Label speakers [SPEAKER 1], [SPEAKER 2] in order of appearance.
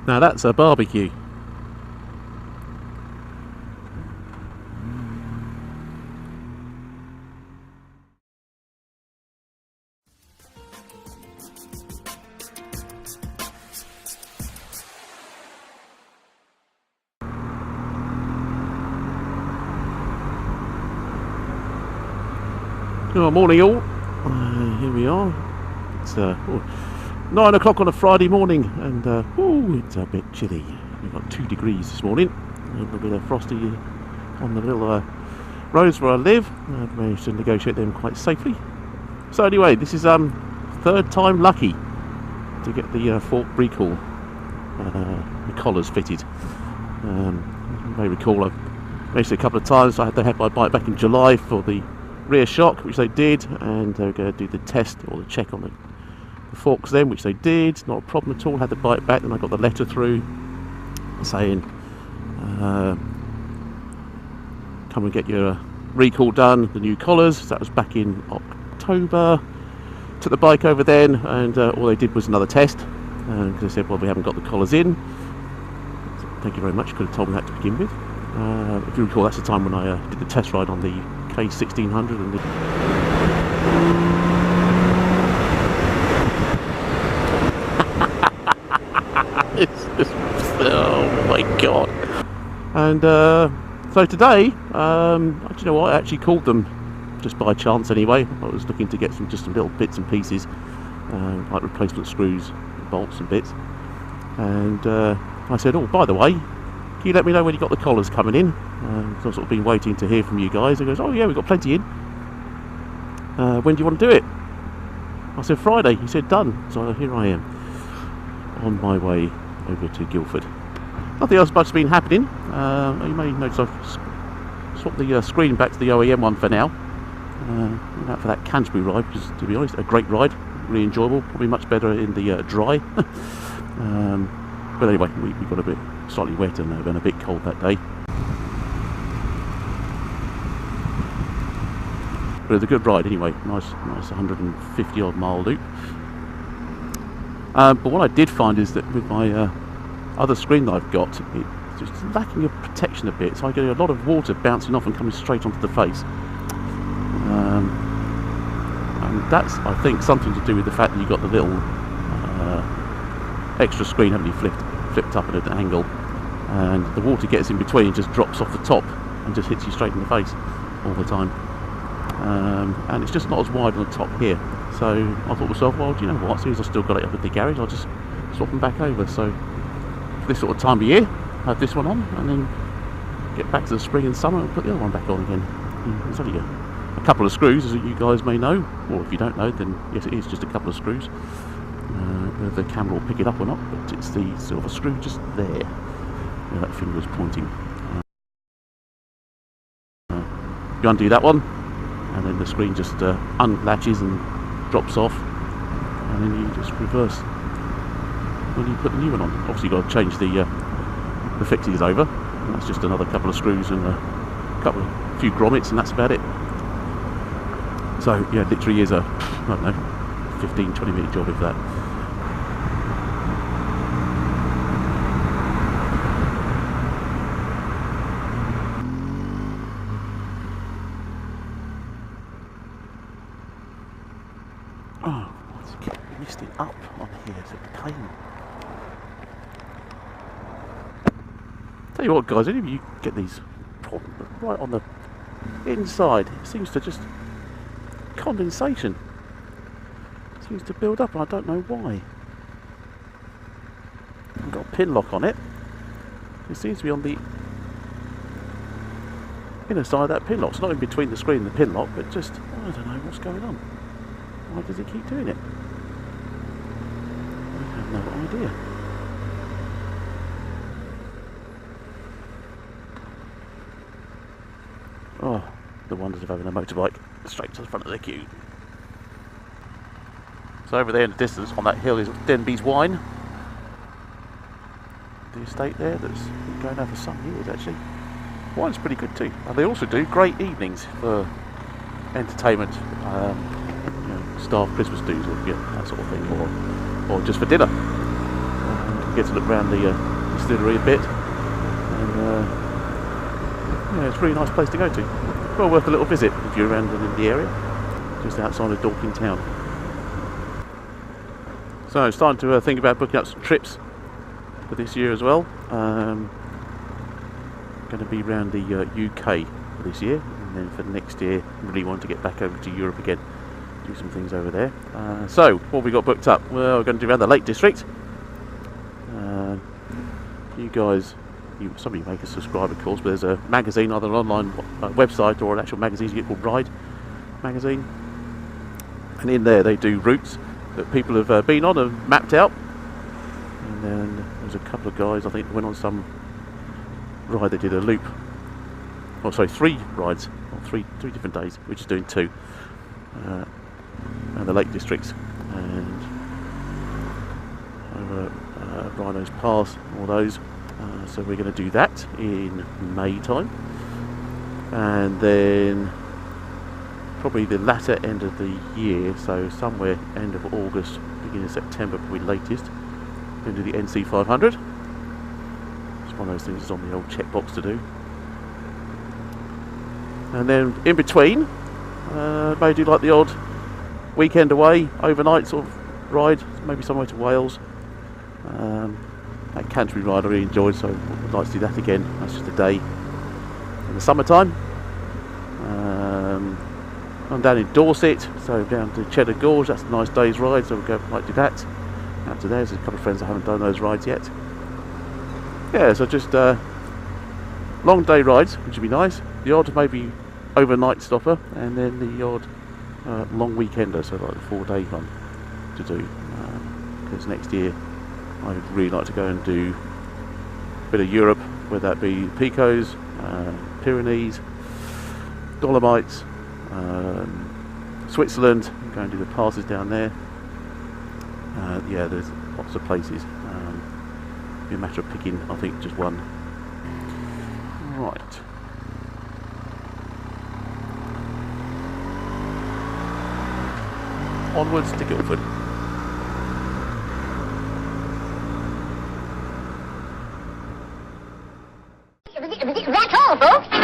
[SPEAKER 1] Now that's a barbecue. Oh, morning all. Here we are. It's 9 o'clock on a Friday morning, and it's a bit chilly. We've got 2 degrees this morning. A little bit of frosty on the little roads where I live. I've managed to negotiate them quite safely. So anyway, this is third time lucky to get the fork recall, the collars fitted. You may recall I've mentioned a couple of times they had my bike back in July for the rear shock, which they did, and they were going to do the test or the check on the forks then, which they did. Not a problem at all. Had the bike back, then I got the letter through saying come and get your recall done, the new collars. So that was back in October. Took the bike over then, and all they did was another test, because they said, well, we haven't got the collars in. So, thank you very much. You could have told me that to begin with. If you recall, that's the time when I did the test ride on the K1600 and the oh my god. And so today, do you know what, I actually called them just by chance anyway. I was looking to get some little bits and pieces, like replacement screws, bolts and bits, and I said, oh, by the way, can you let me know when you got the collars coming in? So I've sort of been waiting to hear from you guys. He goes, oh yeah, we've got plenty in. When do you want to do it? I said Friday. He said done. So here I am, on my way over to Guildford. Nothing else much has been happening. You may notice I've swapped the screen back to the OEM one for now. Went out for that Canterbury ride, which is, to be honest, a great ride. Really enjoyable. Probably much better in the dry. But anyway, we got a bit slightly wet and a bit cold that day. But it was a good ride anyway. Nice 150 odd mile loop. But what I did find is that with my other screen that I've got, it's just lacking of protection a bit. So I get a lot of water bouncing off and coming straight onto the face. And that's, I think, something to do with the fact that you've got the little extra screen, haven't you, flipped up at an angle, and the water gets in between and just drops off the top and just hits you straight in the face all the time. And it's just not as wide on the top here. So I thought to myself, well, do you know what, as soon as I've still got it up at the garage, I'll just swap them back over. So for this sort of time of year, I have this one on, and then get back to the spring and summer and put the other one back on again. It's only a couple of screws, as you guys may know, or if you don't know, then yes, it is just a couple of screws. Whether the camera will pick it up or not, but it's the silver screw just there where that finger is pointing. You undo that one, and then the screen just unlatches and drops off, and then you just reverse when you put the new one on. Obviously you've got to change the fixings over, and that's just another couple of screws and a few grommets, and that's about it. So yeah, literally is a, I don't know, 15-20 minute job if that. Oh, it's getting misted up on here, it's a pain. Tell you what guys, any of you get these problems right on the inside, it seems to just, condensation seems to build up and I don't know why. I've got a pin lock on it. It seems to be on the inner side of that pin lock. It's not in between the screen and the pin lock, but just, I don't know what's going on. Why does it keep doing it? I have no idea. Oh, the wonders of having a motorbike straight to the front of the queue. So over there in the distance on that hill is Denby's Wine. The estate there that's been going on for some years actually. Wine's pretty good too. And they also do great evenings for entertainment, you know, staff Christmas dues or that sort of thing, or just for dinner. and get to look around the distillery a bit. And yeah, it's a really nice place to go to. Well worth a little visit if you're around in the area, just outside of Dorking town. So it's time to think about booking up some trips for this year as well. Going to be around the UK for this year, and then for next year really want to get back over to Europe again, do some things over there. So what have we got booked up? Well, we're going to do around the Lake District. You guys, some of you make a subscribe of course, but there's a magazine, either an online website or an actual magazine you get called Ride magazine, and in there they do routes that people have been on and mapped out. And then there's a couple of guys I think went on some ride. They did a loop, oh sorry, 3 rides on three different days. We're just doing 2 around the Lake Districts and over Rhinos Pass, all those. So we're going to do that in May time, and then probably the latter end of the year, so somewhere end of August, beginning of September probably latest, we're going to do the NC 500. It's one of those things that's on the old checkbox to do. And then in between, maybe do like the odd weekend away, overnight sort of ride, maybe somewhere to Wales. That Canterbury ride I really enjoyed, so I'd like to do that again. That's just a day in the summertime. I'm down in Dorset, so down to Cheddar Gorge. That's a nice day's ride, so we'll might do that. Out to there, there's a couple of friends that haven't done those rides yet. Yeah, so just long day rides, which would be nice. The odd maybe overnight stopper, and then the odd long weekender, so like a 4-day one to do. Because next year I'd really like to go and do a bit of Europe, whether that be Picos, Pyrenees, Dolomites, Switzerland, go and do the passes down there. Yeah, there's lots of places. It'll be a matter of picking, I think, just one. Right. Onwards to Guildford.
[SPEAKER 2] That's all, folks.